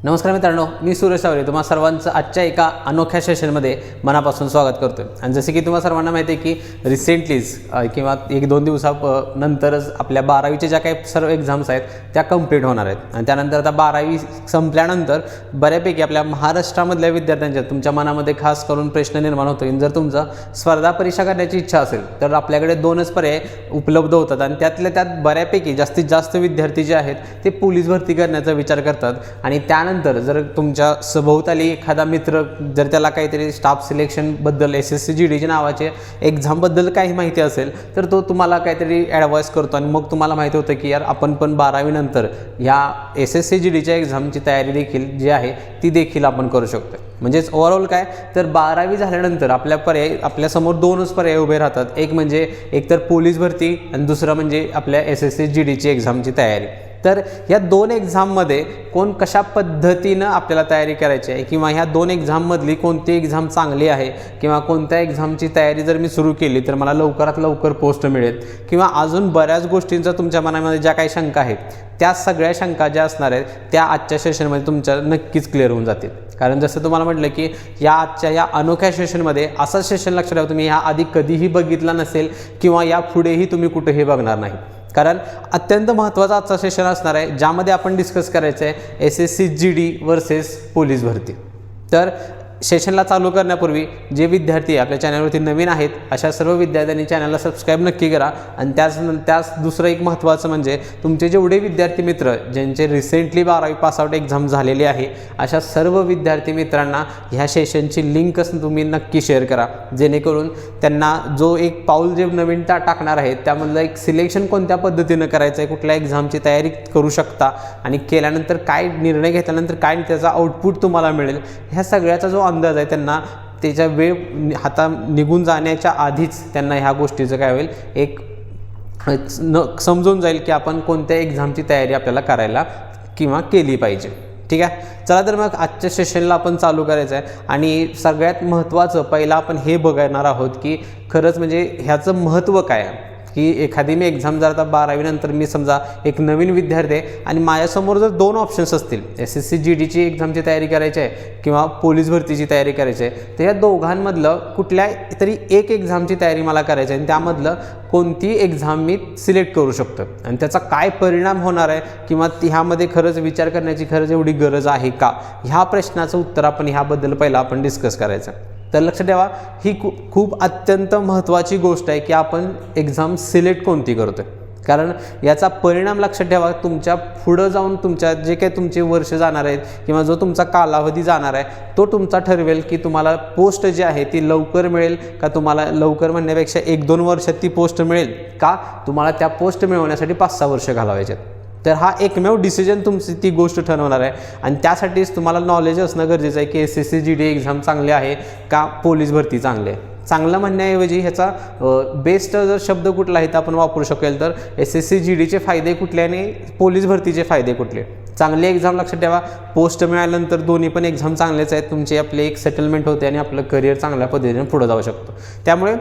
नमस्कार मित्रांनो, मी सुरेश सावरे तुम्हा सर्वांचं आजच्या एका अनोख्या सेशनमध्ये मनापासून स्वागत करतो आहे. आणि जसे की तुम्हा सर्वांना माहिती आहे की रिसेंटलीच किंवा 1-2 दिवसानंतरच आपल्या 12वीच्या ज्या काही सर्व एक्झाम्स आहेत त्या कंप्लीट होणार आहेत. आणि त्यानंतर आता 12वी संपल्यानंतर बऱ्यापैकी आपल्या महाराष्ट्रामधल्या विद्यार्थ्यांच्या तुमच्या मनामध्ये खास करून प्रश्न निर्माण होतो की जर तुमचा स्पर्धा परीक्षा करण्याची इच्छा असेल तर आपल्याकडे 2च पर्याय उपलब्ध होतात. आणि त्यातल्या त्यात बऱ्यापैकी जास्तीत जास्त विद्यार्थी जे आहेत ते पोलीस भरती करण्याचा विचार करतात. आणि त्यानंतर जर तुमच्या सभोवताली एखादा मित्र जर त्याला काहीतरी स्टाफ सिलेक्शनबद्दल SSC GD नावाचे एक्झामबद्दल काही माहिती असेल तर तो तुम्हाला काहीतरी ॲडवाईस करतो. आणि मग तुम्हाला माहिती होतं की यार आपण पण 12वी नंतर ह्या SSC GDच्या एक्झामची तयारी देखील जी आहे ती देखील आपण करू शकतो. म्हणजेच ओव्हरऑल काय तर 12वी झाल्यानंतर आपल्यासमोर 2च पर्याय उभे राहतात. एक म्हणजे एकतर पोलीस भरती आणि दुसरं म्हणजे आपल्या SSC GDची एक्झामची तयारी. तर ह्या 2 एक्झाममध्ये कोण कशा पद्धतीनं आपल्याला तयारी करायची आहे किंवा ह्या 2 एक्झाममधली कोणती एक्झाम चांगली आहे किंवा कोणत्या एक्झामची तयारी जर मी सुरू केली तर मला लवकरात लवकर पोस्ट मिळेल किंवा अजून बऱ्याच गोष्टींचा तुमच्या मनामध्ये ज्या काही शंका आहेत त्या सगळ्या शंका ज्या असणार आहेत त्या आजच्या सेशनमध्ये तुमच्या नक्कीच क्लिअर होऊन जातील. कारण जसं तुम्हाला म्हटलं की या आजच्या या अनोख्या सेशनमध्ये असं सेशन लक्षात ठेवा तुम्ही ह्या आधी कधीही बघितला नसेल किंवा या पुढेही तुम्ही कुठेही बघणार नाही. कारण अत्यंत महत्त्वाचा आजचा सेशन असणार आहे ज्यामध्ये आपण डिस्कस करायचं आहे SSC GD वर्सेस पोलीस भरती. तर सेशनला चालू करण्यापूर्वी जे विद्यार्थी आपल्या चॅनलवरती नवीन आहेत अशा सर्व विद्यार्थ्यांनी चॅनलला सबस्क्राईब नक्की करा. आणि त्याच दुसरं एक महत्त्वाचं म्हणजे तुमचे जेवढे विद्यार्थी मित्र ज्यांचे रिसेंटली 12वी पासआउट एक्झाम झालेली आहे अशा सर्व विद्यार्थी मित्रांना ह्या सेशनची लिंक तुम्ही नक्की शेअर करा जेणेकरून त्यांना जो एक पाऊल जे नवीन टाकणार आहे त्यामधलं एक सिलेक्शन कोणत्या पद्धतीनं करायचं आहे, कुठल्या एक्झामची तयारी करू शकता आणि केल्यानंतर काय निर्णय घेतल्यानंतर काय त्याचा आउटपुट तुम्हाला मिळेल ह्या सगळ्याचा जो अंदाज आहे त्यांना त्याच्या वेळ निघून जाण्याच्या आधीच त्यांना ह्या गोष्टीचं काय होईल एक समजून जाईल की आपण कोणत्या एक्झामची तयारी आपल्याला करायला किंवा केली पाहिजे. ठीक आहे, चला तर मग आजच्या सेशनला आपण चालू करायचं आहे. आणि सगळ्यात महत्त्वाचं पहिलं आपण हे बघणार आहोत की खरंच म्हणजे ह्याचं महत्त्व काय आहे की एखादी मी एक्झाम जर आता 12वी नंतर मी समजा एक नवीन विद्यार्थी आहे आणि माझ्यासमोर जर 2 ऑप्शन्स असतील SSC GDची एक्झामची तयारी करायची आहे किंवा पोलीस भरतीची तयारी करायची आहे तर या दोघांमधलं कुठल्या तरी एक एक्झामची तयारी मला करायची आहे आणि त्यामधलं कोणती एक्झाम मी सिलेक्ट करू शकतो आणि त्याचा काय परिणाम होणार आहे किंवा ह्यामध्ये खरंच विचार करण्याची खरंच एवढी गरज आहे का ह्या प्रश्नाचं उत्तर आपण ह्याबद्दल पहिलं आपण डिस्कस करायचं. तर लक्षात ठेवा ही खूप अत्यंत महत्त्वाची गोष्ट आहे की आपण एक्झाम सिलेक्ट कोणती करतो आहे. कारण याचा परिणाम लक्षात ठेवा तुमच्या पुढं जाऊन तुमच्या जे काही तुमचे वर्ष जाणार आहेत किंवा जो तुमचा कालावधी जाणार आहे तो तुमचा ठरवेल की तुम्हाला पोस्ट जी आहे ती लवकर मिळेल का, तुम्हाला लवकर म्हणण्यापेक्षा 1-2 वर्षात ती पोस्ट मिळेल का, तुम्हाला त्या पोस्ट मिळवण्यासाठी 5-6 वर्ष घालवायचे. तर हा एकमेव डिसिजन तुमची ती गोष्ट ठरवणार आहे. आणि त्यासाठीच तुम्हाला नॉलेज असणं गरजेचं आहे की SSC GD एक्झाम चांगली आहे का पोलीस भरती चांगली आहे. चांगलं म्हणण्याऐवजी ह्याचा बेस्ट जर शब्द कुठला आहे तर आपण वापरू शकेल तर SSC GDचे फायदे कुठले आणि पोलीस भरतीचे फायदे कुठले. चांगली एक्झाम लक्षात ठेवा पोस्ट मिळाल्यानंतर दोन्ही पण एक्झाम चांगलेच आहेत, तुमची आपले एक सेटलमेंट होते आणि आपलं करिअर चांगल्या पद्धतीने पुढे जाऊ शकतो. त्यामुळे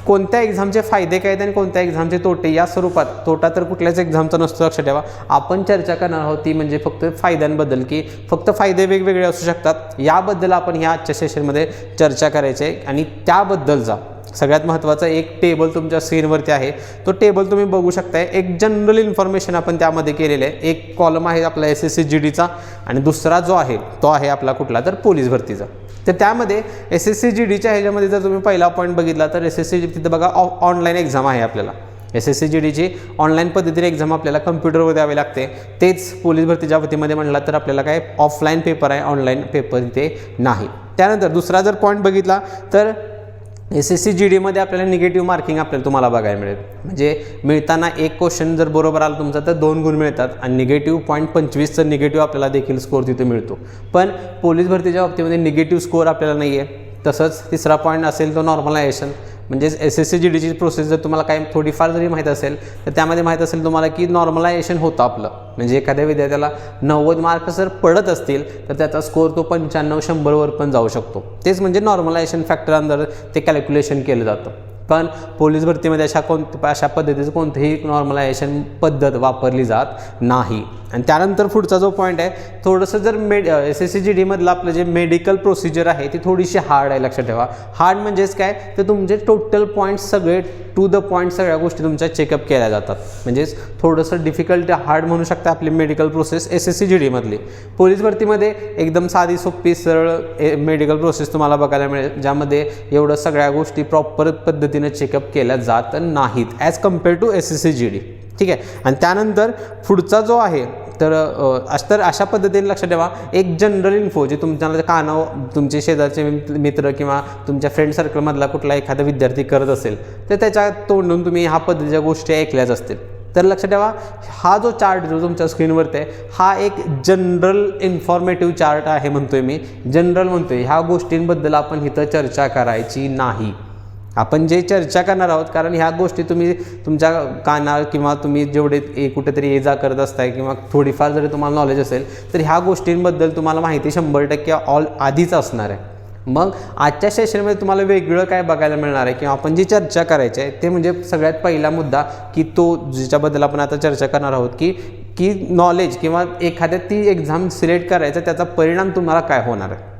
कोणत्या एक्झामचे फायदे काय आहेत आणि कोणत्या एक्झामचे तोटे या स्वरूपात तोटा तर कुठल्याच एक्झामचा नसतो लक्षात ठेवा. आपण चर्चा करणार आहोत ती म्हणजे फक्त फायद्यांबद्दल की फक्त फायदे वेगवेगळे असू शकतात याबद्दल आपण ह्या आजच्या सेशनमध्ये चर्चा करायची आहे. आणि त्याबद्दलचा सगळ्यात महत्त्वाचा एक टेबल तुमच्या स्क्रीनवरती आहे तो टेबल तुम्ही बघू शकताय. एक जनरल इन्फॉर्मेशन आपण त्यामध्ये केलेलं आहे. एक कॉलम आहे आपला SSC GDचा आणि दुसरा जो आहे तो आहे आपला कुठला तर पोलीस भरतीचा. तर त्यामध्ये SSC GDच्या ह्याच्यामध्ये जर तुम्ही पहिला पॉईंट बघितला तर SSC तिथं बघा ऑनलाईन एक्झाम आहे आपल्याला. SSC GDची ऑनलाईन पद्धतीने एक्झाम आपल्याला कम्प्युटरवर द्यावी लागते. तेच पोलीस भरतीच्या बाबतीमध्ये म्हणला तर आपल्याला काय ऑफलाईन पेपर आहे, ऑनलाईन पेपर ते नाही. त्यानंतर दुसरा जर पॉईंट बघितला तर SSC GDमध्ये आपल्याला निगेटिव्ह मार्किंग तुम्हाला बघायला मिळेल. म्हणजे मिळताना एक क्वेश्चन जर बरोबर आला तुमचा तर 2 गुण मिळतात आणि निगेटिव्ह 0.25चं निगेटिव्ह आपल्याला देखील स्कोअर तिथे मिळतो. पण पोलीस भरतीच्या बाबतीमध्ये निगेटिव्ह स्कोअर आपल्याला नाही आहे. तसंच तिसरा पॉईंट असेल तो नॉर्मलायझेशन. म्हणजेच SSC GDची प्रोसेस जर तुम्हाला काही थोडीफार जरी माहीत असेल तर त्यामध्ये माहीत असेल तुम्हाला की नॉर्मलायझेशन होतं आपलं. म्हणजे एखाद्या विद्यार्थ्याला 90 मार्क जर पडत असतील तर त्याचा स्कोअर तो 95-100वर पण जाऊ शकतो. तेच म्हणजे नॉर्मलायझेशन फॅक्टर अंदर ते कॅल्क्युलेशन केलं जातं. पण पोलीस भरतीमध्ये अशा पद्धतीचं कोणतीही नॉर्मलायझेशन पद्धत वापरली जात नाही. आणि त्यानंतर पुढचा जो पॉईंट आहे, थोडंसं जर SSC GD मधलं आपलं जे मेडिकल प्रोसिजर आहे ती थोडीशी हार्ड आहे, लक्षात ठेवा. हार्ड म्हणजेच काय, तर तुमचे टोटल पॉईंट्स सगळे टू द पॉईंट सगळ्या गोष्टी तुमच्या चेकअप केल्या जातात. म्हणजेच थोडंसं डिफिकल्ट हार्ड म्हणू शकता आपली मेडिकल प्रोसेस SSC GD मधली. पोलीस भरतीमध्ये एकदम साधी सोपी सरळ मेडिकल प्रोसेस तुम्हाला बघायला मिळेल, ज्यामध्ये एवढं सगळ्या गोष्टी प्रॉपर पद्धतीने चेकअप केल्या जात नाहीत as compare to SSC GD. ठीक आहे. आणि त्यानंतर पुढचा जो आहे तर अशा पद्धतीने लक्षात ठेवा, एक जनरल इन्फो जे तुमच्या कानावर तुमचे शेजारचे मित्र किंवा तुमच्या फ्रेंड सर्कलमधला कुठला एखादा विद्यार्थी करत असेल तर त्याच्या तोंडून तुम्ही ह्या पद्धतीच्या गोष्टी ऐकल्याच असतील. तर लक्षात ठेवा, हा जो चार्ट जो तुमच्या स्क्रीनवरती आहे हा एक जनरल इन्फॉर्मेटिव्ह चार्ट आहे म्हणतोय मी. जनरल म्हणतोय, ह्या गोष्टींबद्दल आपण इथं चर्चा करायची नाही. आपण जे चर्चा करणार आहोत, कारण ह्या गोष्टी तुम्ही तुमच्या कानावर किंवा तुम्ही जेवढे कुठेतरी ये जा करत असताय किंवा थोडीफार जरी तुम्हाला नॉलेज असेल तर ह्या गोष्टींबद्दल तुम्हाला माहिती 100% आधीच असणार आहे. मग आजच्या सेशनमध्ये तुम्हाला वेगळं काय बघायला मिळणार आहे किंवा आपण जी चर्चा करायची आहे ते म्हणजे सगळ्यात पहिला मुद्दा की तो ज्याच्याबद्दल आपण आता चर्चा करणार आहोत की नॉलेज किंवा एखाद्या ती एक्झाम सिलेक्ट करायचं त्याचा परिणाम तुम्हाला काय होणार आहे.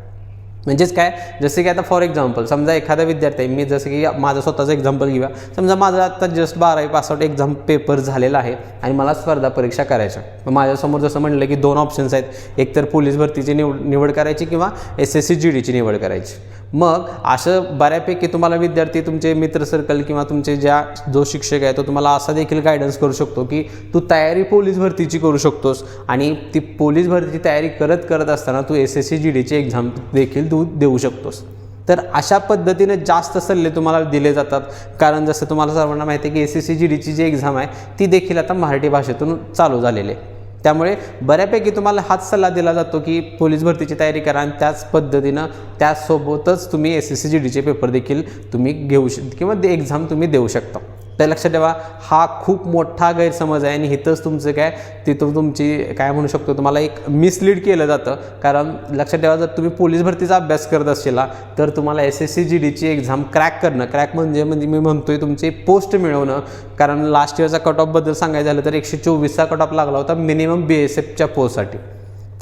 म्हणजेच काय, जसे की आता फॉर एक्झाम्पल समजा एखादा विद्यार्थी आहे, मी जसं की माझं स्वतःचं एक्झाम्पल घेऊया. समजा माझं आता जस्ट 12वी पासआउट एक्झाम पेपर झालेला आहे आणि मला स्पर्धा परीक्षा करायच्या. मग माझ्यासमोर जसं म्हणलं की 2 ऑप्शन्स आहेत, एक तर पोलीस भरतीची निवड करायची किंवा SSC GDची निवड करायची. मग असं बऱ्यापैकी तुम्हाला विद्यार्थी तुमचे मित्र सर्कल किंवा तुमचे जो शिक्षक आहे तो तुम्हाला असा देखील गायडन्स करू शकतो की तू तयारी पोलीस भरतीची करू शकतोस आणि ती पोलीस भरतीची तयारी करत असताना तू SSC GDची एक्झाम देखील तू देऊ शकतोस. तर अशा पद्धतीने जास्त सल्ले तुम्हाला दिले जातात, कारण जसं तुम्हाला सर्वांना माहिती आहे की SSC GDची जी एक्झाम आहे ती देखील आता मराठी भाषेतून चालू झालेली आहे. त्यामुळे बऱ्यापैकी तुम्हाला हाच सल्ला दिला जातो की पोलीस भरतीची तयारी करा आणि त्याच पद्धतीनं त्यासोबतच तुम्ही SSC GDचे पेपर देखील तुम्ही घेऊ किंवा एक्झाम तुम्ही देऊ शकता. तर लक्षात ठेवा, हा खूप मोठा गैरसमज आहे आणि इथंच तुमचं काय तिथं तुमची काय म्हणू शकतो तुम्हाला एक मिसलीड केलं जातं. कारण लक्षात ठेवा, जर तुम्ही पोलीस भरतीचा अभ्यास करत असेला तर तुम्हाला SSC GDची एक्झाम क्रॅक म्हणजे मी म्हणतोय तुमची पोस्ट मिळवणं. कारण लास्ट इयरचा कट ऑफबद्दल सांगायचं झालं तर 124चा कट ऑफ लागला होता मिनिमम BSFच्या पोस्टसाठी.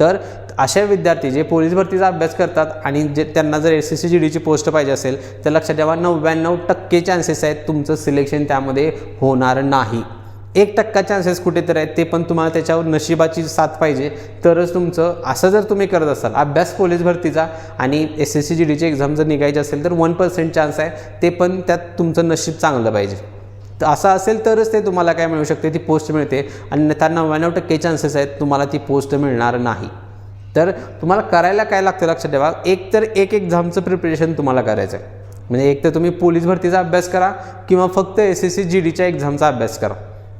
तर अशा विद्यार्थी जे पोलीस भरतीचा अभ्यास करतात आणि जे त्यांना जर SSC GDची पोस्ट पाहिजे असेल तर लक्षात ठेवा 99% चान्सेस आहेत तुमचं सिलेक्शन त्यामध्ये होणार नाही. 1% चान्सेस कुठेतरी आहेत, ते पण तुम्हाला त्याच्यावर नशिबाची साथ पाहिजे तरच तुमचं. असं जर तुम्ही करत असाल अभ्यास पोलीस भरतीचा आणि SSC GDची एक्झाम जर निघायची असेल तर 1% चान्स आहे, ते पण त्यात तुमचं नशीब चांगलं पाहिजे. तर असं असेल तरच ते तुम्हाला काय मिळू शकते, ती पोस्ट मिळते. आणि त्या 99% चान्सेस आहेत तुम्हाला ती पोस्ट मिळणार नाही. तर तुम्हाला करायला काय लागतं लक्षात ठेवा, एक एक्झामचं प्रिपरेशन तुम्हाला करायचं आहे. म्हणजे एक तर तुम्ही पोलीस भरतीचा अभ्यास करा किंवा फक्त SSC GDच्या एक्झामचा अभ्यास करा.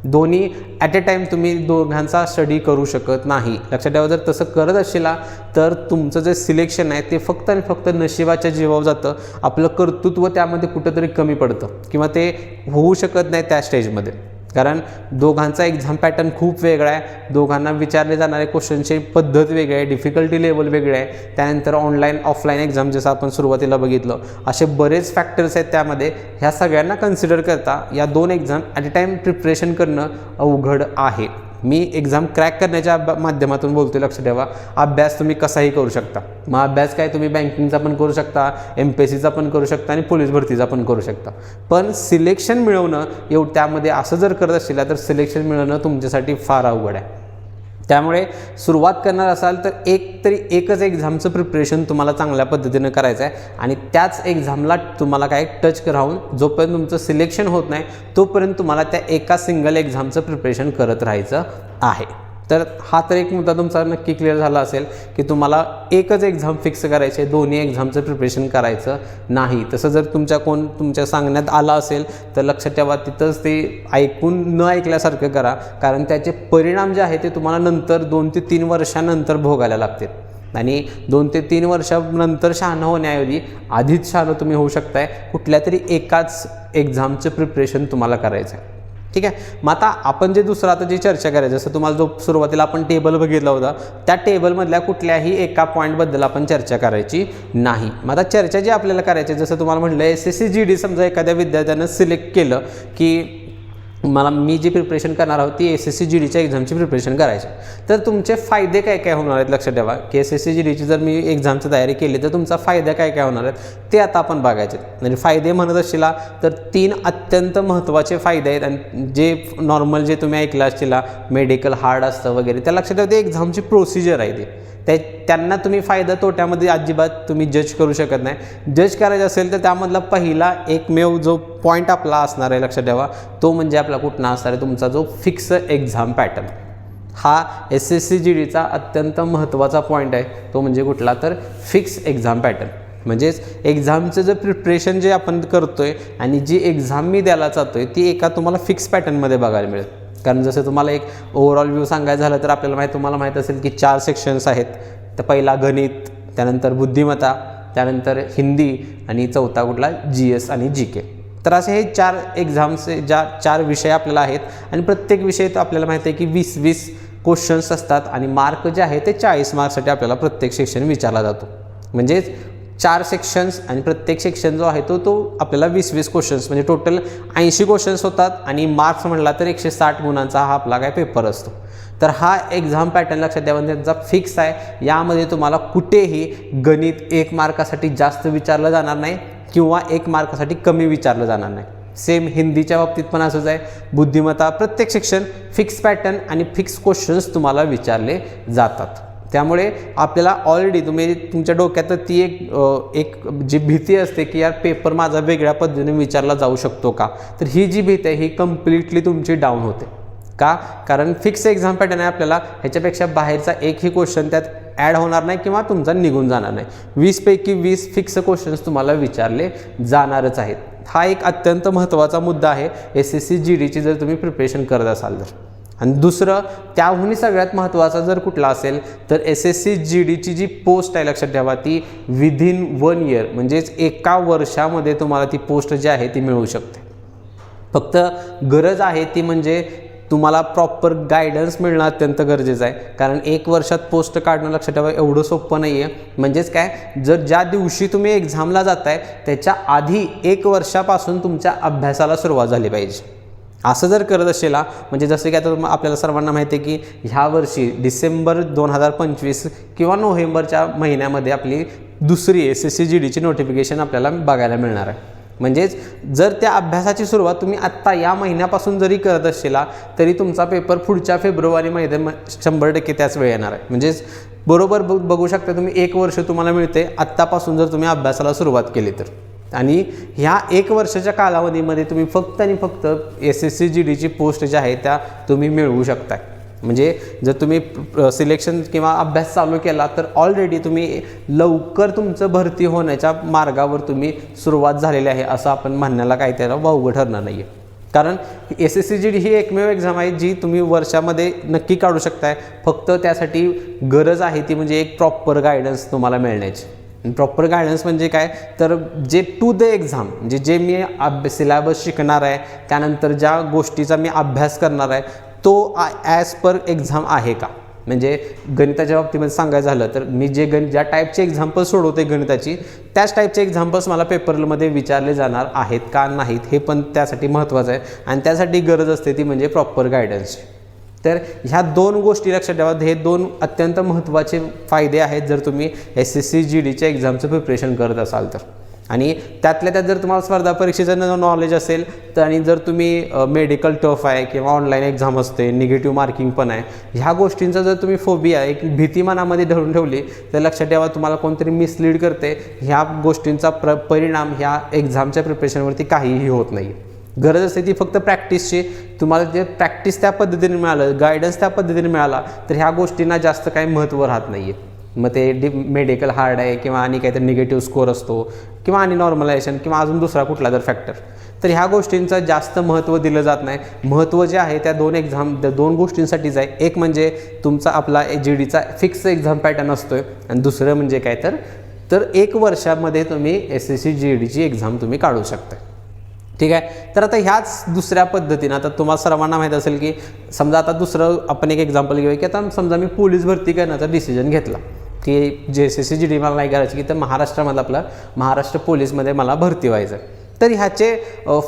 दोन्ही ॲट अ टाईम तुम्ही दोघांचा स्टडी करू शकत नाही. लक्षात ठेवा, जर तसं करत असेला तर तुमचं जे सिलेक्शन आहे ते फक्त आणि फक्त नशिबाच्या जीवावर जातं. आपलं कर्तृत्व त्यामध्ये कुठंतरी कमी पडतं किंवा ते होऊ शकत नाही त्या स्टेजमध्ये. कारण दोघांचा एक्झाम पॅटर्न खूप वेगळा आहे, दोघांना विचारले जाणारे क्वेश्चनची पद्धत वेगळी आहे, डिफिकल्टी लेवल वेगळे आहे. त्यानंतर ऑनलाईन ऑफलाईन एक्झाम जसं आपण सुरुवातीला बघितलं, असे बरेच फॅक्टर्स आहेत त्यामध्ये. ह्या सगळ्यांना कन्सिडर करता या 2 exam at a time preparation करणं अवघड आहे. मी एक्झाम क्रॅक करण्याच्या माध्यमातून बोलतोय. लक्ष ठेवा, अभ्यास तुम्ही कसाही करू शकता. मग अभ्यास काय, तुम्ही बँकिंगचा पण करू शकता, MPSCचा पण करू शकता आणि पोलीस भरतीचा पण करू शकता. पण सिलेक्शन मिळवणं त्यामध्ये असं जर करत असेल तर सिलेक्शन मिळवणं तुमच्यासाठी फार अवघड आहे. त्यामुळे सुरुवात करणार असाल तर एकच एक्झामचं प्रिपरेशन तुम्हाला चांगल्या पद्धतीनं करायचं आहे आणि त्याच एक्झामला तुम्हाला काय टच राहून जोपर्यंत तुमचं सिलेक्शन होत नाही तोपर्यंत तुम्हाला त्या एका सिंगल एक्झामचं प्रिपरेशन करत राहायचं आहे. तर हा तर एक मुद्दा तुमचा नक्की क्लिअर झाला असेल की तुम्हाला एकच एक्झाम फिक्स करायचे, दोन्ही एक्झामचं प्रिपरेशन करायचं नाही. तसं जर तुमच्या सांगण्यात आलं असेल तर लक्षात ठेवा, तिथंच ते ऐकून न ऐकल्यासारखं करा. कारण त्याचे परिणाम जे आहे ते तुम्हाला नंतर 2 ते 3 वर्षानंतर भोगायला लागतील आणि 2 ते 3 वर्षानंतर शहाणं होण्याऐवजी आधीच शहाणं तुम्ही होऊ शकताय. कुठल्या तरी एकाच एक्झामचं प्रिपरेशन तुम्हाला करायचं आहे. ठीक आहे. मग आता आपण जे दुसरं आता जी चर्चा करायची, जसं तुम्हाला जो सुरुवातीला आपण टेबल बघितला होता त्या टेबलमधल्या कुठल्याही एका पॉईंटबद्दल आपण चर्चा करायची नाही. मग आता चर्चा जी आपल्याला करायची, जसं तुम्हाला म्हटलं SSC GD समजा एखाद्या विद्यार्थ्यानं सिलेक्ट केलं की मी जी प्रिपरेशन करणार आहोत ती SSC GDच्या एक्झामची प्रिपरेशन करायची. तर तुमचे फायदे काय काय होणार आहेत लक्षात ठेवा की SSC GDची जर मी एक्झामची तयारी केली तर तुमचा फायदे काय काय होणार आहेत ते आता आपण बघायचे. म्हणजे फायदे म्हणत असशीला तर 3 अत्यंत महत्त्वाचे फायदे आहेत. आणि जे नॉर्मल जे तुम्ही ऐकलं असशीला मेडिकल हार्ड असतं वगैरे त्या लक्षात ठेवा ते एक्झामची प्रोसिजर आहे ती. त्यांना तुम्ही फायदा तोट्यामध्ये अजिबात तुम्ही जज करू शकत नाही. जज करायचं असेल तर त्यामधला पहिला एकमेव जो पॉईंट आपला असणार आहे लक्षात ठेवा तो म्हणजे आपला कुठला असणार आहे तुमचा जो फिक्स एक्झाम पॅटर्न. हा SSC GDचा अत्यंत महत्त्वाचा पॉईंट आहे. तो म्हणजे कुठला तर फिक्स एक्झाम पॅटर्न. म्हणजेच एक्झामचं जे प्रिपरेशन जे आपण करतो आहे आणि जी एक्झाम मी द्यायला जातो आहे ती एका तुम्हाला फिक्स पॅटर्नमध्ये बघायला मिळेल. कारण जसं तुम्हाला एक ओव्हरऑल व्ह्यू सांगायचं झालं तर आपल्याला तुम्हाला माहीत असेल की 4 सेक्शन्स आहेत. तर पहिला गणित, त्यानंतर बुद्धिमत्ता, त्यानंतर हिंदी आणि चौथा कुठला GS आणि GK. तर असे हे 4 एक्झामचे 4 विषय आपल्याला आहेत आणि प्रत्येक विषय तर आपल्याला माहिती आहे की 20-20 क्वेश्चन्स असतात आणि मार्क जे आहे ते 40 मार्क्ससाठी आपल्याला प्रत्येक सेक्शन विचारला जातो. म्हणजेच 4 सेक्शन्स आणि प्रत्येक सेक्शन जो आहे तो आपल्याला 20-20 क्वेश्चन्स म्हणजे टोटल 80 क्वेश्चन्स होतात आणि मार्क्स म्हटला तर 160 गुणांचा हा आपला काय पेपर असतो. तर हा एक्झाम पॅटर्न लक्षात ठेवा त्यांचा फिक्स आहे. यामध्ये तुम्हाला कुठेही गणित 1 मार्कासाठी जास्त विचारलं जाणार नाही किंवा 1 मार्कासाठी कमी विचारलं जाणार नाही. सेम हिंदीच्या बाबतीत पण असंच आहे. बुद्धिमत्ता प्रत्येक सेक्शन फिक्स पॅटर्न आणि फिक्स क्वेश्चन्स तुम्हाला विचारले जातात. त्यामुळे आपल्याला ऑलरेडी तुमच्या डोक्यात ती एक जी भीती असते की यार पेपर माझा वेगळ्या पद्धतीने विचारला जाऊ शकतो का, तर ही जी भीती आहे ही कम्प्लिटली तुमची डाऊन होते. का? कारण फिक्स एक्झाम पॅटर्न आहे आपल्याला ह्याच्यापेक्षा बाहेरचा एकही क्वेश्चन त्यात ॲड होणार नाही किंवा तुमचा निघून जाणार नाही. 20 पैकी 20 फिक्स क्वेश्चन्स तुम्हाला विचारले जाणारच आहेत. हा एक अत्यंत महत्त्वाचा मुद्दा आहे SSC GDची जर तुम्ही प्रिपरेशन करत असाल तर. आणि दुसरं त्याहूनही सगळ्यात महत्त्वाचा जर कुठला असेल तर SSC GDची जी पोस्ट आहे लक्षात ठेवा ती विदिन 1 इयर म्हणजेच 1 वर्षामध्ये तुम्हाला ती पोस्ट जी आहे ती मिळू शकते. फक्त गरज आहे ती म्हणजे तुम्हाला प्रॉपर गायडन्स मिळणं अत्यंत गरजेचं आहे. कारण 1 वर्षात पोस्ट काढणं लक्षात ठेवा एवढं सोपं नाही आहे. म्हणजेच काय, जर ज्या दिवशी तुम्ही एक्झामला जाताय त्याच्या आधी 1 वर्षापासून तुमच्या अभ्यासाला सुरुवात झाली पाहिजे. असं जर करत असेल म्हणजे जसं की आता आपल्याला सर्वांना माहिती आहे की ह्या वर्षी डिसेंबर 2025 किंवा नोव्हेंबरच्या महिन्यामध्ये आपली दुसरी SSC GDची नोटिफिकेशन आपल्याला बघायला मिळणार आहे. म्हणजेच जर त्या अभ्यासाची सुरुवात तुम्ही आत्ता या महिन्यापासून जरी करत असेला तरी तुमचा पेपर पुढच्या फेब्रुवारी महिन्यात 100% त्याच वेळ येणार आहे. म्हणजेच बरोबर बघू शकता तुम्ही 1 वर्ष तुम्हाला मिळते आत्तापासून जर तुम्ही अभ्यासाला सुरुवात केली तर. आणि ह्या 1 वर्षाच्या कालावधीमध्ये तुम्ही फक्त आणि फक्त SSC GDची पोस्ट ज्या आहे त्या तुम्ही मिळवू शकताय. म्हणजे जर तुम्ही सिलेक्शन किंवा अभ्यास चालू केला तर ऑलरेडी तुम्ही लवकर तुमचं भरती होण्याच्या मार्गावर तुम्ही सुरुवात झालेली आहे असं आपण म्हणण्याला काही त्याला वावगं ठरणार नाही आहे. कारण SSC GD ही एकमेव एक्झाम आहे जी तुम्ही वर्षामध्ये नक्की काढू शकताय. फक्त त्यासाठी गरज आहे ती म्हणजे एक प्रॉपर गायडन्स तुम्हाला मिळण्याची. प्रॉपर गायडन्स म्हणजे काय तर जे टू द एक्झाम म्हणजे जे मी सिलेबस शिकणार आहे त्यानंतर ज्या गोष्टीचा मी अभ्यास करणार आहे तो ॲज पर एक्झाम आहे का. म्हणजे गणिताच्या बाबतीमध्ये सांगायचं झालं तर मी ज्या टाईपचे एक्झाम्पल्स सोडवते गणिताची त्याच टाईपचे एक्झाम्पल्स मला पेपरमध्ये विचारले जाणार आहेत का नाहीत हे पण त्यासाठी महत्त्वाचं आहे. आणि त्यासाठी गरज असते ती म्हणजे प्रॉपर गायडन्सची. तर ह्या 2 गोष्टी लक्षात ठेवा. हे 2 अत्यंत महत्त्वाचे फायदे आहेत जर तुम्ही SSC GDच्या एक्झामचं प्रिपरेशन करत असाल तर. आणि त्यातल्या त्यात जर तुम्हाला स्पर्धा परीक्षेचं नॉलेज असेल तर आणि जर तुम्ही मेडिकल टफ आहे किंवा ऑनलाईन एक्झाम असते निगेटिव्ह मार्किंग पण आहे ह्या गोष्टींचा जर तुम्ही फोबिया एक भीती मनामध्ये धरून ठेवली तर लक्षात ठेवा तुम्हाला कोणतरी मिसलीड करते. ह्या गोष्टींचा परिणाम ह्या एक्झामच्या प्रिपरेशनवरती काहीही होत नाही. गरज असते ती फक्त प्रॅक्टिसची. तुम्हाला जे प्रॅक्टिस त्या पद्धतीने मिळालं गायडन्स त्या पद्धतीने मिळाला तर ह्या गोष्टींना जास्त काही महत्त्व राहत नाही आहे. मग ते मेडिकल हार्ड आहे किंवा आणि काहीतरी निगेटिव्ह स्कोअर असतो किंवा आणि नॉर्मलायझेशन किंवा अजून दुसरा कुठला जर फॅक्टर तर ह्या गोष्टींचं जास्त महत्त्व दिलं जात नाही. महत्त्व जे आहे त्या 2 गोष्टींसाठीच आहे. एक म्हणजे तुमचा आपला GDचा फिक्स एक्झाम पॅटर्न असतो आहे आणि दुसरं म्हणजे काय तर 1 वर्षामध्ये तुम्ही SSC GDची एक्झाम तुम्ही काढू शकता. ठीक आहे. तर आता ह्याच दुसऱ्या पद्धतीनं आता तुम्हाला सर्वांना माहीत असेल की समजा आता दुसरं आपण एक एक्झाम्पल घेऊया की आता समजा मी पोलीस भरती करण्याचा डिसिजन घेतला की SSC GD मला नाही करायची की तर महाराष्ट्रामधलं आपलं महाराष्ट्र पोलीसमध्ये मला भरती व्हायचं आहे. तर ह्याचे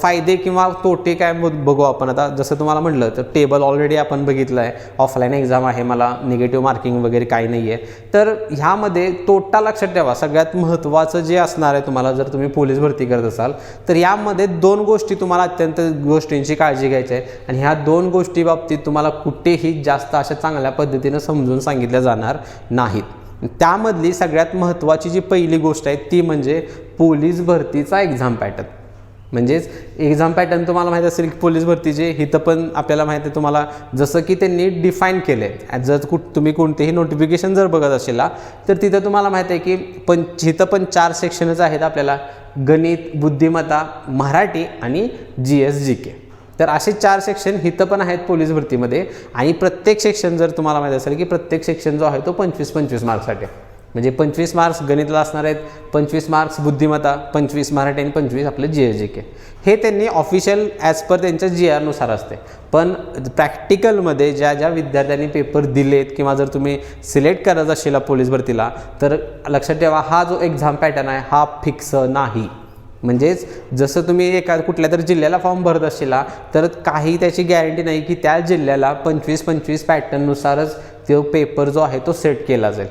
फायदे किंवा तोटे काय बघू आपण आता. जसं तुम्हाला म्हटलं तर टेबल ऑलरेडी आपण बघितलं आहे, ऑफलाईन एक्झाम आहे, मला निगेटिव्ह मार्किंग वगैरे काही नाही आहे. तर ह्यामध्ये तोटा लक्षात ठेवा, सगळ्यात महत्त्वाचं जे असणार आहे तुम्हाला जर तुम्ही पोलीस भरती करत असाल तर यामध्ये 2 गोष्टी तुम्हाला अत्यंत गोष्टींची काळजी घ्यायची आहे. आणि ह्या 2 गोष्टी बाबतीत तुम्हाला कुठेही जास्त अशा चांगल्या पद्धतीनं समजून सांगितल्या जाणार नाहीत. त्यामधली सगळ्यात महत्त्वाची जी पहिली गोष्ट आहे ती म्हणजे पोलीस भरतीचा एक्झाम पॅटर्न. म्हणजेच एक्झाम पॅटर्न तुम्हाला माहीत असेल की पोलीस भरतीचे हिथं पण आपल्याला माहिती आहे तुम्हाला, जसं की त्यांनी डिफाईन केलं आहे. जर तुम्ही कोणतेही नोटिफिकेशन जर बघत असेल तर तिथं तुम्हाला माहिती आहे की हिथं पण 4 सेक्शनच आहेत आपल्याला, गणित, बुद्धिमत्ता, मराठी आणि GS GK. तर असे 4 सेक्शन हिथं पण आहेत पोलीस भरतीमध्ये. आणि प्रत्येक सेक्शन जर तुम्हाला माहीत असेल की प्रत्येक सेक्शन जो आहे तो 25-25 मार्क्ससाठी, म्हणजे 25 मार्क्स गणितला असणार आहेत, 25 मार्क्स बुद्धिमत्ता, 25 मराठी आणि 25 आपलं GS GK. हे त्यांनी ऑफिशियल ॲज पर त्यांच्या GR नुसार असते. पण प्रॅक्टिकलमध्ये ज्या विद्यार्थ्यांनी पेपर दिलेत किंवा जर तुम्ही सिलेक्ट करत असेल पोलीस भरतीला तर लक्षात ठेवा हा जो एक्झाम पॅटर्न आहे हा फिक्स नाही. म्हणजेच जसं तुम्ही कुठल्या तरी जिल्ह्याला फॉर्म भरत असेल तर काही त्याची गॅरंटी नाही की त्या जिल्ह्याला 25-25 पॅटर्ननुसारच तो पेपर जो आहे तो सेट केला जाईल.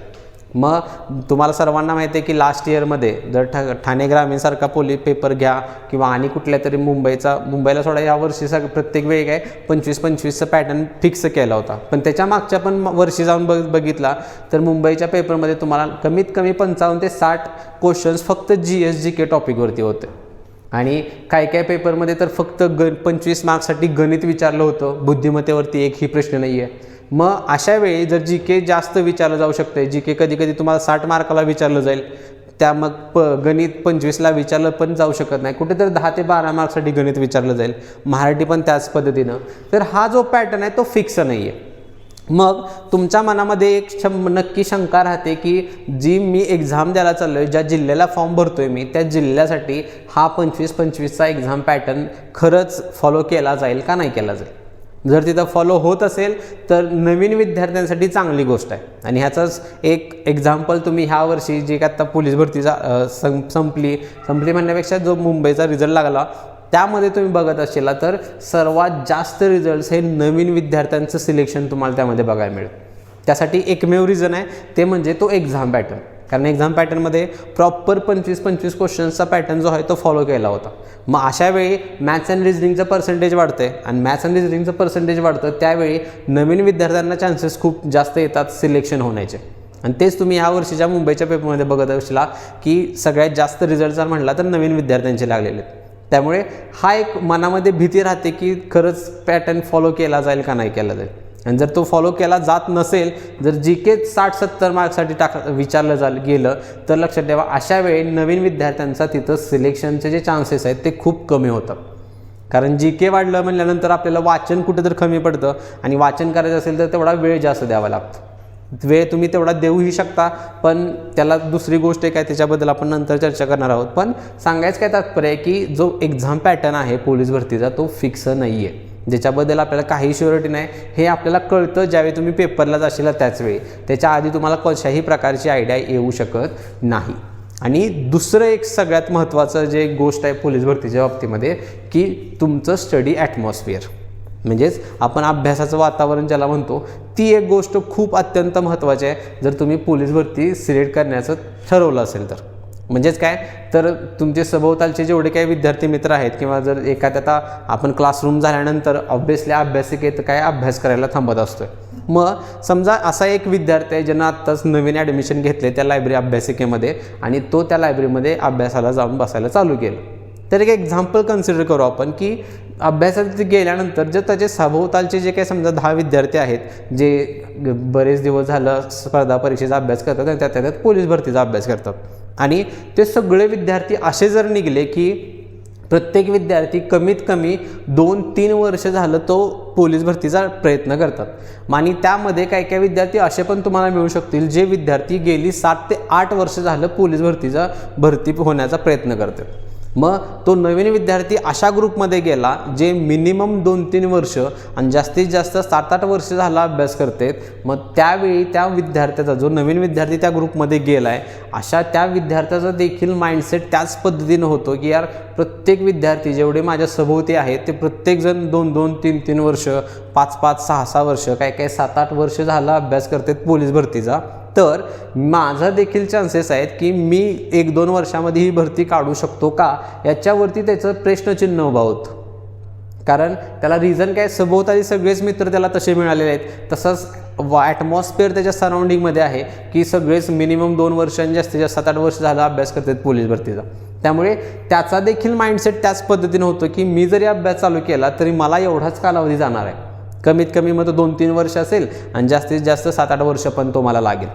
मग तुम्हाला सर्वांना माहिती आहे की लास्ट इयरमध्ये जर ठाणे ग्रामीणसारखा पोलीस पेपर घ्या किंवा आणि कुठल्या तरी मुंबईला सोडा, यावर्षी प्रत्येक वेळी काय 25-25चा पॅटर्न फिक्स केला होता. पण त्याच्या मागच्या पण वर्षी जाऊन बघितला तर मुंबईच्या पेपरमध्ये तुम्हाला कमीत कमी 55 ते 60 क्वेश्चन्स फक्त GS GK टॉपिकवरती होते. आणि काय पेपरमध्ये तर फक्त 25 मार्क्ससाठी गणित विचारलं होतं, बुद्धिमत्तेवरती एकही प्रश्न नाही आहे. मग अशा वेळी जर GK जास्त विचारलं जाऊ शकते, GK कधी तुम्हाला 60 मार्काला विचारलं जाईल, त्या मग गणित 25ला विचारलं पण जाऊ शकत नाही, कुठेतरी 10 ते 12 मार्क्ससाठी गणित विचारलं जाईल, मराठी पण त्याच पद्धतीनं. तर हा जो पॅटर्न आहे तो फिक्स नाही आहे. मग तुमच्या मनामध्ये एक नक्की शंका राहते की जी मी एक्झाम द्यायला चाललो आहे, ज्या जिल्ह्याला फॉर्म भरतोय मी त्या जिल्ह्यासाठी हा 25-25चा एक्झाम पॅटर्न खरंच फॉलो केला जाईल का नाही केला जाईल. जर तिथं फॉलो होत असेल तर नवीन विद्यार्थ्यांसाठी चांगली गोष्ट आहे. आणि ह्याचाच एक एक्झाम्पल तुम्ही ह्या वर्षी जे काय आता पोलीस भरतीचा संपली म्हणण्यापेक्षा जो मुंबईचा रिझल्ट लागला त्यामध्ये तुम्ही बघत असेल तर सर्वात जास्त रिझल्ट्स हे नवीन विद्यार्थ्यांचं सिलेक्शन तुम्हाला त्यामध्ये बघायला मिळेल. त्यासाठी एकमेव रिझन आहे ते म्हणजे तो एक्झाम पॅटर्न. कारण एक्झाम पॅटर्नमध्ये प्रॉपर 25-25 क्वेश्चन्सचा पॅटर्न जो आहे तो फॉलो केला होता. मग अशा वेळी मॅथ्स अँड रिझनिंगचं पर्सेंटेज वाढतं आहे आणि मॅथ्स अँड रिझनिंगचं पर्सेंटेज वाढतं त्यावेळी नवीन विद्यार्थ्यांना चान्सेस खूप जास्त येतात सिलेक्शन होण्याचे. आणि तेच तुम्ही ह्या वर्षीच्या मुंबईच्या पेपरमध्ये बघत असला की सगळ्यात जास्त रिझल्ट जर म्हटला तर नवीन विद्यार्थ्यांचे लागलेले आहेत. त्यामुळे हा एक मनामध्ये भीती राहते की खरंच पॅटर्न फॉलो केला जाईल का नाही केला जाईल. आणि जर तो फॉलो केला जात नसेल, जर GK 60-70 मार्क्ससाठी विचारलं गेलं तर लक्षात ठेवा अशा वेळी नवीन विद्यार्थ्यांचा तिथं सिलेक्शनचे जे चान्सेस आहेत ते खूप कमी होतात. कारण GK वाढलं म्हणल्यानंतर आपल्याला वाचन कुठं तर कमी पडतं आणि वाचन करायचं असेल तर तेवढा वेळ जास्त द्यावा लागतो. वेळ तुम्ही तेवढा देऊही शकता पण त्याला दुसरी गोष्ट आहे काय त्याच्याबद्दल आपण नंतर चर्चा करणार आहोत. पण सांगायचं काय तात्पर्य आहे की जो एक्झाम पॅटर्न आहे पोलीस भरतीचा तो फिक्स नाही आहे, ज्याच्याबद्दल आपल्याला काही श्युरिटी नाही. हे आपल्याला कळतं ज्यावेळी तुम्ही पेपरला जाशील त्याच वेळी, त्याच्या आधी तुम्हाला कशाही प्रकारची आयडिया येऊ शकत नाही. आणि दुसरं एक सगळ्यात महत्त्वाचं जे गोष्ट आहे पोलीस भरतीच्या बाबतीमध्ये की तुमचं स्टडी ॲटमॉस्फिअर, म्हणजेच आपण अभ्यासाचं वातावरण ज्याला म्हणतो, ती एक गोष्ट खूप अत्यंत महत्त्वाची आहे जर तुम्ही पोलीस भरती सिलेक्ट करण्याचं ठरवलं असेल तर. म्हणजेच काय तर तुमचे सभोवतालचे जेवढे काही विद्यार्थी मित्र आहेत किंवा जर एखाद्या आता आपण क्लासरूम झाल्यानंतर ऑब्व्हियसली अभ्यासिकेत काय अभ्यास करायला थांबत असतो. मग समजा असा एक विद्यार्थी आहे ज्यांना आत्ताच नवीन ॲडमिशन घेतले त्या लायब्ररी अभ्यासिकेमध्ये आणि तो त्या लायब्ररीमध्ये अभ्यासाला जाऊन बसायला चालू केलं. तर एक एक्झाम्पल कन्सिडर करू आपण की अभ्यासात गेल्यानंतर जर त्याचे सभोवतालचे जे काही समजा 10 विद्यार्थी आहेत जे बरेच दिवस झालं स्पर्धा परीक्षेचा अभ्यास करतात आणि त्यात पोलीस भरतीचा अभ्यास करतात आणि ते सगळे विद्यार्थी असे जर निघले की प्रत्येक विद्यार्थी कमीत कमी 2-3 वर्ष झालं तो पोलीस भरतीचा प्रयत्न करतात आणि त्यामध्ये काही विद्यार्थी असे पण तुम्हाला मिळू शकतील जे विद्यार्थी गेली 7 ते 8 वर्ष झालं पोलीस भरती होण्याचा प्रयत्न करतात. मग तो नवीन विद्यार्थी अशा ग्रुपमध्ये गेला जे मिनिमम 2-3 वर्ष आणि जास्तीत जास्त 7-8 वर्ष झाला अभ्यास करतात. मग त्यावेळी त्या विद्यार्थ्याचा, जो नवीन विद्यार्थी त्या ग्रुपमध्ये गेला आहे, अशा त्या विद्यार्थ्याचा देखील माइंडसेट त्याच पद्धतीनं होतो की यार प्रत्येक विद्यार्थी जेवढे माझ्या सभोवती आहेत ते प्रत्येकजण 2-2, 3-3 वर्ष, 5-5, 6-6 वर्ष, काय 7-8 वर्ष झाला अभ्यास करतात पोलीस भरतीचा. तर माझा देखील चान्सेस आहेत की मी 1-2 वर्षामध्ये ही भरती काढू शकतो का, याच्यावरती त्याचं प्रश्नचिन्ह उभा होतं. कारण त्याला रिझन काय, सभोवताली सगळेच मित्र त्याला तसे मिळालेले आहेत. तसंच ॲटमॉस्फिअर त्याच्या सराउंडिंगमध्ये आहे की सगळेच मिनिमम 2 वर्ष आणि जास्तीत जास्त 7-8 वर्ष झालं अभ्यास करतात पोलीस भरतीचा. त्यामुळे त्याचा देखील माइंडसेट त्याच पद्धतीनं होतं की मी जरी अभ्यास चालू केला तरी मला एवढाच कालावधी जाणार आहे. कमीत कमी मग तो 2-3 वर्ष असेल आणि जास्तीत जास्त 7-8 वर्ष पण तो मला लागेल.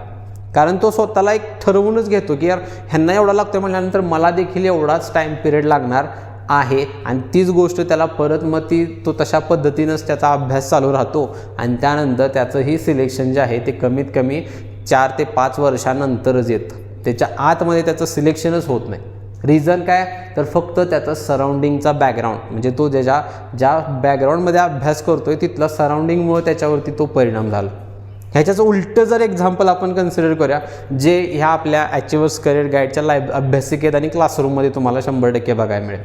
कारण तो स्वतःला एक ठरवूनच घेतो की यार ह्यांना एवढा लागतो म्हटल्यानंतर मला देखील एवढाच टाईम पिरियड लागणार आहे. आणि तीच गोष्ट त्याला परत मग तो तशा पद्धतीनंच त्याचा अभ्यास चालू राहतो. आणि त्यानंतर त्याचंही सिलेक्शन जे आहे ते कमीत कमी 4 ते 5 वर्षानंतरच येतं. त्याच्या आतमध्ये त्याचं सिलेक्शनच होत नाही. रिझन काय, तर फक्त त्याचा सराउंडिंगचा बॅकग्राऊंड, म्हणजे तो ज्या बॅकग्राऊंडमध्ये अभ्यास करतोय तिथला सराउंडिंगमुळे त्याच्यावरती तो परिणाम झाला. ह्याच्याचं उलटं जर एक्झाम्पल आपण कन्सिडर करूया, जे ह्या आपल्या अचिव्हर्स करिअर गाईडच्या अभ्यासिकेत आणि क्लासरूममध्ये तुम्हाला 100% बघायला मिळेल.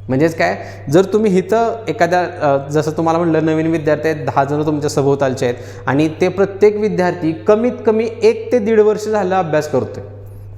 म्हणजेच काय, जर तुम्ही इथं एखाद्या जसं तुम्हाला म्हटलं नवीन विद्यार्थी आहेत, 10 जण तुमच्या सभोवतालचे आहेत आणि ते प्रत्येक विद्यार्थी कमीत कमी 1 ते 1.5 वर्ष झालं अभ्यास करतोय.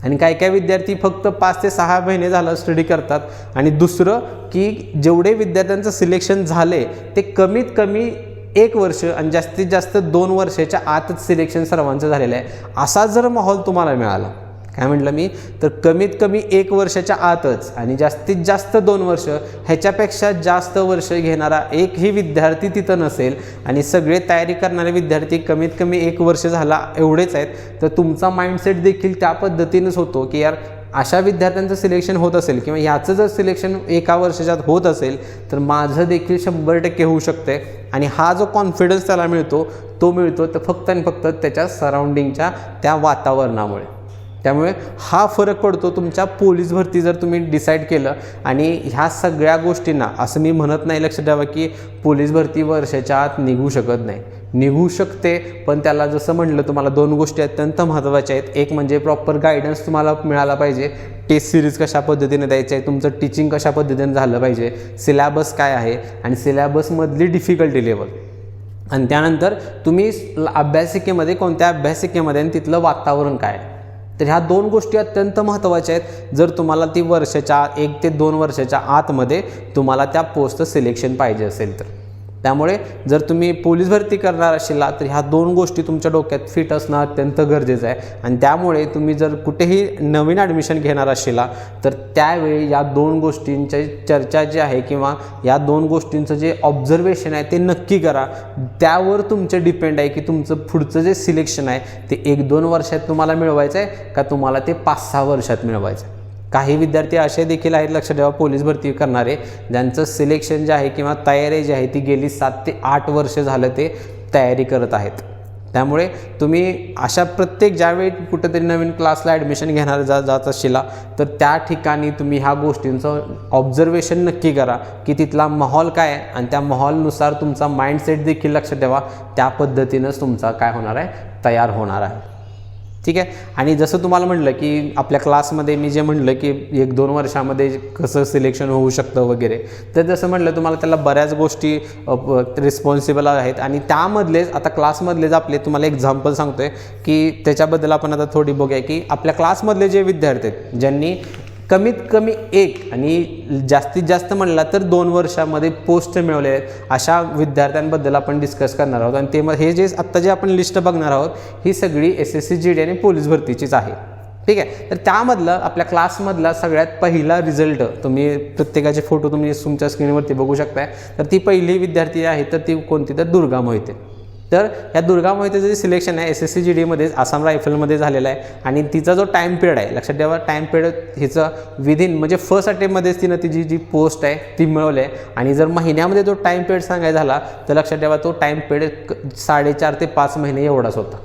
आणि काही विद्यार्थी फक्त 5 ते 6 महिने झालं स्टडी करतात. आणि दुसरं की जेवढे विद्यार्थ्यांचं सिलेक्शन झाले ते कमीत कमी 1 वर्ष आणि जास्तीत जास्त 2 वर्षाच्या आतच सिलेक्शन सर्वांचं झालेलं आहे. असा जर माहोल तुम्हाला मिळाला, काय म्हटलं मी, तर कमीत कमी 1 वर्षाच्या आतच आणि जास्तीत जास्त 2 वर्ष, ह्याच्यापेक्षा जास्त वर्ष घेणारा एकही विद्यार्थी तिथं नसेल आणि सगळे तयारी करणारे विद्यार्थी कमीत कमी 1 वर्ष झाला एवढेच आहेत, तर तुमचा माइंडसेट देखील त्या पद्धतीनंच होतो की यार अशा विद्यार्थ्यांचं सिलेक्शन होत असेल किंवा ह्याचं जर सिलेक्शन 1 वर्षाच्यात होत असेल तर माझं देखील 100% होऊ शकते. आणि हा जो कॉन्फिडन्स त्याला मिळतो तो तर फक्त आणि फक्त त्याच्या सराउंडिंगच्या त्या वातावरणामुळे. त्यामुळे हा फरक पडतो तुमच्या पोलीस भरती जर तुम्ही डिसाईड केलं. आणि ह्या सगळ्या गोष्टींना असं मी म्हणत नाही, लक्षात ठेवा की पोलीस भरती वर्षाच्या आत निघू शकत नाही, निघू शकते. पण त्याला जसं म्हटलं तुम्हाला 2 गोष्टी अत्यंत महत्त्वाच्या आहेत. एक म्हणजे प्रॉपर गायडन्स तुम्हाला मिळाला पाहिजे, टेस्ट सिरीज कशा पद्धतीने द्यायचं आहे, तुमचं टीचिंग कशा पद्धतीने झालं पाहिजे, सिलॅबस काय आहे आणि सिलॅबसमधली डिफिकल्टी लेवल, आणि त्यानंतर तुम्ही अभ्यासिकेमध्ये कोणत्या अभ्यासिकेमध्ये आणि तिथलं वातावरण काय आहे. तर ह्या 2 गोष्टी अत्यंत महत्त्वाच्या आहेत जर तुम्हाला ती वर्षाच्या 1 ते 2 वर्षाच्या आतमध्ये तुम्हाला त्या पोस्टचं सिलेक्शन पाहिजे असेल तर. त्यामुळे जर तुम्ही पोलीस भरती करणार असाल तर ह्या 2 गोष्टी तुमच्या डोक्यात फिट असणं अत्यंत गरजेचं आहे. आणि त्यामुळे तुम्ही जर कुठेही नवीन ॲडमिशन घेणार असाल तर त्यावेळी या 2 गोष्टींची चर्चा जी आहे किंवा या 2 गोष्टींचं जे ऑब्झर्वेशन आहे ते नक्की करा. त्यावर तुमचं डिपेंड आहे की तुमचं पुढचं जे सिलेक्शन आहे ते 1-2 वर्षात तुम्हाला मिळवायचं आहे का तुम्हाला ते 5-6 वर्षात मिळवायचं आहे. काही विद्यार्थी असे देखील आहेत, लक्षात ठेवा, पोलीस भरती करणारे, ज्यांचं सिलेक्शन जे आहे किंवा तयारी जी आहे ती गेली 7 ते 8 वर्ष झालं ते तयारी करत आहेत. त्यामुळे तुम्ही अशा प्रत्येक ज्यावेळी कुठंतरी नवीन क्लासला ॲडमिशन घेणार जात असेल तर त्या ठिकाणी तुम्ही ह्या गोष्टींचं ऑब्झर्वेशन नक्की करा की तिथला माहोल काय आहे आणि त्या माहोलनुसार तुमचा माइंडसेट देखील लक्षात ठेवा. त्या पद्धतीनंच तुमचा काय होणार आहे, तयार होणार आहे. ठीक आहे. आणि जसं तुम्हाला म्हटलं की आपल्या क्लासमध्ये मी जे म्हटलं की 1-2 वर्षामध्ये कसं सिलेक्शन होऊ शकतं वगैरे, तर जसं म्हटलं तुम्हाला त्याला बऱ्याच गोष्टी रिस्पॉन्सिबल आहेत. आणि त्यामधलेच आता क्लासमधलेच आपले तुम्हाला एक्झाम्पल सांगतोय की त्याच्याबद्दल आपण आता थोडी बघूया की आपल्या क्लासमधले जे विद्यार्थी आहेत ज्यांनी कमीत कमी 1 आणि जास्तीत जास्त म्हणला तर 2 वर्षामध्ये पोस्ट मिळवले आहेत, अशा विद्यार्थ्यांबद्दल आपण डिस्कस करणार आहोत. आणि हे जे आत्ता जे आपण लिस्ट बघणार आहोत ही सगळी SSC GD आणि पोलीस भरतीचीच आहे. ठीक आहे. तर त्यामधलं आपल्या क्लासमधला सगळ्यात पहिला रिझल्ट, तुम्ही प्रत्येकाचे फोटो तुम्ही तुमच्या स्क्रीनवरती बघू शकताय. तर ती पहिली विद्यार्थी आहे तर ती कोणती, तर दुर्गा मोहिते. तर ह्या दुर्गा मोहितेचं जे सिलेक्शन आहे SSC GDमध्येच आसाम रायफलमध्ये झालेलं आहे. आणि तिचा जो टाईम पिरियड आहे, लक्षात ठेवा, टाईम पिरियड हिचं विदिन म्हणजे फर्स्ट अटेम्प्टमध्येच तिनं तिची जी पोस्ट आहे ती मिळवली आहे. आणि जर महिन्यामध्ये जो टाईम पिरियड सांगायचा झाला तर लक्षात ठेवा तो टाईम पिरियड 4.5 ते 5 महिने एवढाच होता.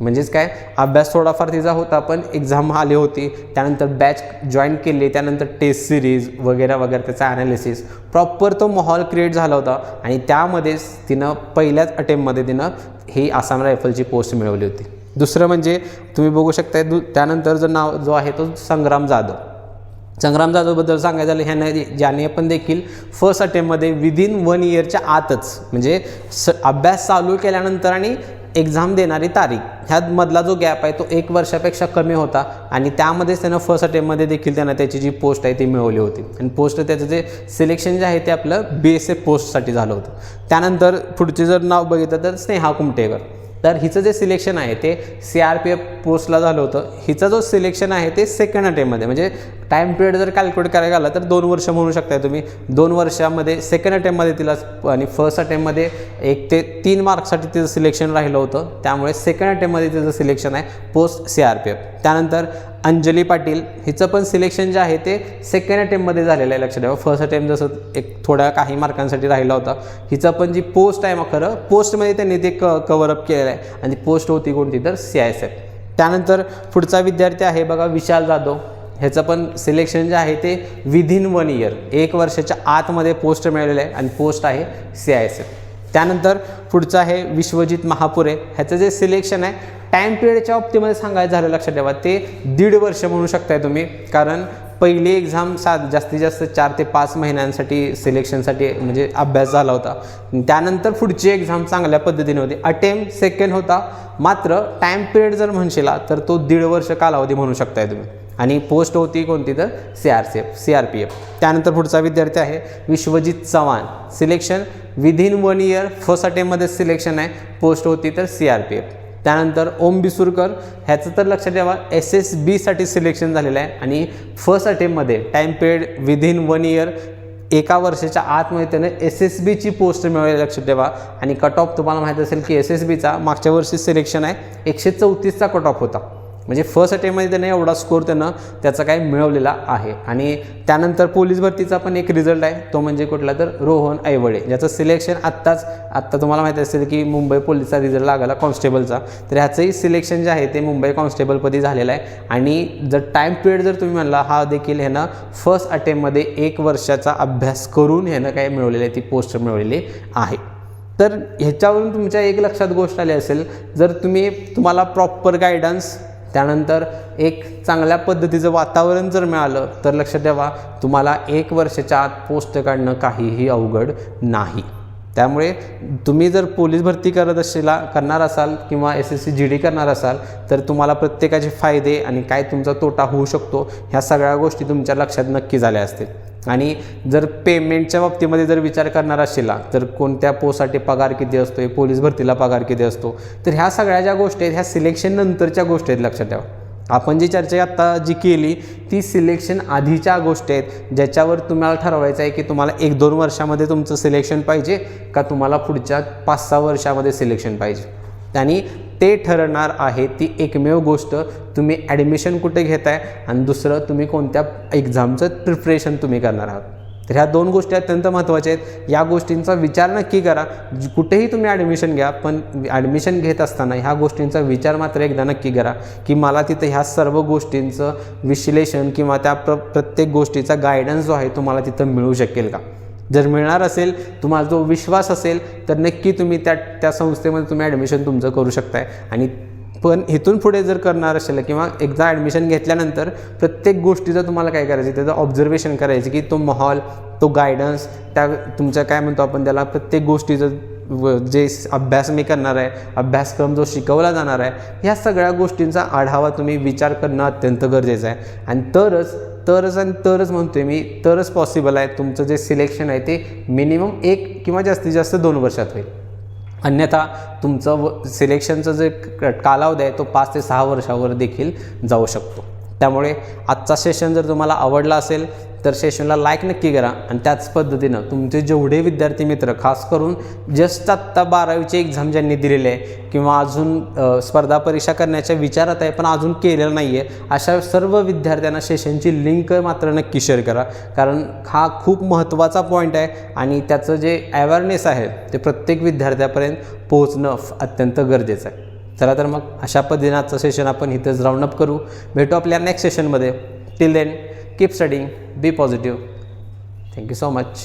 म्हणजेच काय, अभ्यास थोडाफार तिचा होता पण एक्झाम आली होती, त्यानंतर बॅच जॉईन केली, त्यानंतर टेस्ट सिरीज वगैरे वगैरे त्याचा ॲनालिसिस प्रॉपर तो माहोल क्रिएट झाला होता आणि त्यामध्येच तिनं पहिल्याच अटेम्प्टमध्ये तिनं ही आसाम रायफलची पोस्ट मिळवली होती. दुसरं म्हणजे तुम्ही बघू शकता त्यानंतर जो नाव जो आहे तो संग्राम जाधवबद्दल सांगायचं झालं, ह्यानं ज्याने पण देखील फर्स्ट अटेम्प्टमध्ये विदिन 1 इयरच्या आतच म्हणजे अभ्यास चालू केल्यानंतर आणि एक्झाम देणारी तारीख ह्यामधला जो गॅप आहे तो 1 वर्षापेक्षा कमी होता आणि त्यामध्येच त्यानं फर्स्ट अटेम्प्टमध्ये देखील त्यानं त्याची जी पोस्ट आहे ती मिळवली होती आणि पोस्ट त्याचं जे सिलेक्शन जे आहे ते आपलं BSF पोस्टसाठी झालं होतं. त्यानंतर पुढचे जर नाव बघितलं तर स्नेहा कुमटेकर, तर हिचं जे सिलेक्शन आहे ते CRPF पोस्टला झालं होतं. हिचा जो सिलेक्शन आहे ते सेकंड अटेम्प्टमध्ये, म्हणजे टाईम पिरियड जर कॅल्क्युलेट करायला आला तर 2 वर्ष म्हणू शकताय तुम्ही. 2 वर्षामध्ये सेकंड अटेम्प्टमध्ये तिला आणि फर्स्ट अटेम्प्टमध्ये 1 ते 3 मार्क्ससाठी तिचं सिलेक्शन राहिलं होतं, त्यामुळे सेकंड अटेम्प्टमध्ये तिचं सिलेक्शन आहे पोस्ट CRPF. त्यानंतर अंजली पाटील, हिचं पण सिलेक्शन जे आहे ते सेकंड अटेम्प्टमध्ये झालेलं आहे. लक्षात ठेवा, फर्स्ट अटेम्प्ट जसं एक थोड्या काही मार्कांसाठी राहिला होता, हिचं पण जी पोस्ट आहे मग खरं पोस्टमध्ये त्यांनी ते कव्हरअप केलेलं आहे आणि ती पोस्ट होती कोणती तर CISF. त्यानंतर पुढचा विद्यार्थी आहे बघा विशाल जाधव, ह्याचं पण सिलेक्शन जे आहे ते विदिन 1 इयर 1 वर्षाच्या आतमध्ये पोस्ट मिळालेलं आहे आणि पोस्ट आहे CISF. त्यानंतर पुढचं आहे विश्वजित महापुरे, ह्याचं जे सिलेक्शन आहे टाईम पिरियडच्या बाबतीमध्ये सांगायचं झालं लक्षात ठेवा ते 1.5 वर्ष म्हणू शकताय तुम्ही, कारण पहिली एक्झाम जास्तीत जास्त 4 ते 5 महिन्यांसाठी सिलेक्शनसाठी म्हणजे अभ्यास झाला होता. त्यानंतर पुढची एक्झाम चांगल्या पद्धतीने होती, अटेम्प्ट सेकंड होता, मात्र टाईम पिरियड जर म्हणशीला तर तो 1.5 वर्ष कालावधी म्हणू शकताय तुम्ही आणि पोस्ट होती कोणती तर CRPF. त्यानंतर पुढचा विद्यार्थी आहे Vishwajit Chavan, selection within 1 year first अटेम्प्टमध्ये सिलेक्शन आहे, पोस्ट होती तर CRPF. त्यानंतर ओम बिसुरकर, ह्याचं तर लक्षात ठेवा SSBसाठी सिलेक्शन झालेलं आहे आणि फर्स्ट अटेम्प्टमध्ये टाईम पिरियड विदिन 1 इयर 1 वर्षाच्या आतमध्ये त्यानं SSBची पोस्ट मिळवली लक्षात ठेवा आणि कट ऑफ तुम्हाला माहीत असेल की SSBचा मागच्या वर्षी सिलेक्शन आहे 134चा कट ऑफ होता, म्हणजे फर्स्ट अटेम्प्टमध्ये त्यानं एवढा स्कोर त्याचा काय मिळवलेला आहे. आणि त्यानंतर पोलीस भरतीचा पण एक रिझल्ट आहे, तो म्हणजे कुठला तर रोहन ऐवळे, ज्याचं सिलेक्शन आत्ता तुम्हाला माहिती असेल की मुंबई पोलीसचा रिझल्ट लागला कॉन्स्टेबलचा, तर ह्याचंही सिलेक्शन जे आहे ते मुंबई कॉन्स्टेबलपदी झालेलं आहे. आणि जर टाईम पिरियड जर तुम्ही म्हणला हा देखील ह्यानं फर्स्ट अटेम्प्टमध्ये 1 वर्षाचा अभ्यास करून ह्यानं काय मिळवलेलं आहे ती पोस्ट मिळवलेली आहे. तर ह्याच्यावरून तुमच्या एक लक्षात गोष्ट आली असेल, जर तुम्हाला प्रॉपर गायडन्स त्यानंतर एक चांगल्या पद्धतीचं वातावरण जर मिळालं तर लक्षात ठेवा तुम्हाला 1 वर्षाच्या आत पोस्ट काढणं काहीही अवघड नाही. त्यामुळे तुम्ही जर पोलीस भरती करणार असाल किंवा SSC GD करणार असाल तर तुम्हाला प्रत्येकाचे फायदे आणि काय तुमचा तोटा होऊ शकतो ह्या सगळ्या गोष्टी तुमच्या लक्षात नक्की झाल्या असतील. आणि जर पेमेंटच्या बाबतीमध्ये जर विचार करणार असेल तर कोणत्या पोस्टसाठी पगार किती असतो, पोलीस भरतीला पगार किती असतो, तर ह्या सगळ्या ज्या गोष्टी आहेत ह्या सिलेक्शन नंतरच्या गोष्टी आहेत. लक्षात ठेवा आपण जी चर्चा आत्ता जी केली ती सिलेक्शन आधीच्या गोष्टी आहेत, ज्याच्यावर तुम्हाला ठरवायचं आहे की तुम्हाला 1-2 वर्षामध्ये तुमचं सिलेक्शन पाहिजे का तुम्हाला पुढच्या 5-6 वर्षामध्ये सिलेक्शन पाहिजे. आणि ते ठरणार आहे ती एकमेव गोष्ट तुम्ही ॲडमिशन कुठे घेताय आणि दुसरं तुम्ही कोणत्या एक्झामचं प्रिपरेशन तुम्ही करणार आहात. तर ह्या 2 गोष्टी अत्यंत महत्त्वाच्या आहेत. या गोष्टींचा विचार नक्की करा. कुठेही तुम्ही ॲडमिशन घ्या पण ॲडमिशन घेत असताना ह्या गोष्टींचा विचार मात्र एकदा नक्की करा की मला तिथं ह्या सर्व गोष्टींचं विश्लेषण किंवा त्या प्रत्येक गोष्टीचा गायडन्स जो आहे तुम्हाला तिथं मिळू शकेल का. जर मिळणार असेल, तुम्हाला जो विश्वास असेल तर नक्की तुम्ही त्या संस्थेमध्ये तुम्ही ॲडमिशन तुमचं करू शकताय. आणि पण इथून पुढे जर करणार असेल किंवा एकदा ॲडमिशन घेतल्यानंतर प्रत्येक गोष्टीचं तुम्हाला काय करायचं त्याचं ऑब्झर्वेशन करायचं की तो माहोल, तो गायडन्स, त्या तुमच्या काय म्हणतो आपण त्याला प्रत्येक गोष्टीचं जे अभ्यास मी करणार आहे, अभ्यासक्रम जो शिकवला जाणार आहे, ह्या सगळ्या गोष्टींचा आढावा तुम्ही विचार करणं अत्यंत गरजेचं आहे. आणि तरच म्हणतोय मी, तरच पॉसिबल आहे तुमचं जे सिलेक्शन आहे ते मिनिमम 1 किंवा जास्तीत जास्त 2 वर्षात होईल. अन्यथा तुमचं सिलेक्शनचं जे कालावधी आहे तो 5 ते 6 वर्षावर देखील जाऊ शकतो. त्यामुळे आजचा सेशन जर तुम्हाला आवडला असेल तर सेशनला लाईक नक्की करा आणि त्याच पद्धतीनं तुमचे जेवढे विद्यार्थी मित्र खास करून जस्ट आत्ता 12वीची एक्झाम ज्यांनी दिलेली आहे किंवा अजून स्पर्धा परीक्षा करण्याच्या विचारात आहे पण अजून केलेलं नाही आहे अशा सर्व विद्यार्थ्यांना सेशनची लिंक मात्र नक्की शेअर करा, कारण हा खूप महत्त्वाचा पॉईंट आहे आणि त्याचं जे अवेअरनेस आहे ते प्रत्येक विद्यार्थ्यापर्यंत पोहोचणं अत्यंत गरजेचं आहे. चला तर मग अशा पद्धतीने आजचं सेशन आपण इथंच राऊंड अप करू. भेटू आपल्या नेक्स्ट सेशनमध्ये. टिल देन कीप स्टडिंग, बी पॉझिटिव्ह. Thank you so much.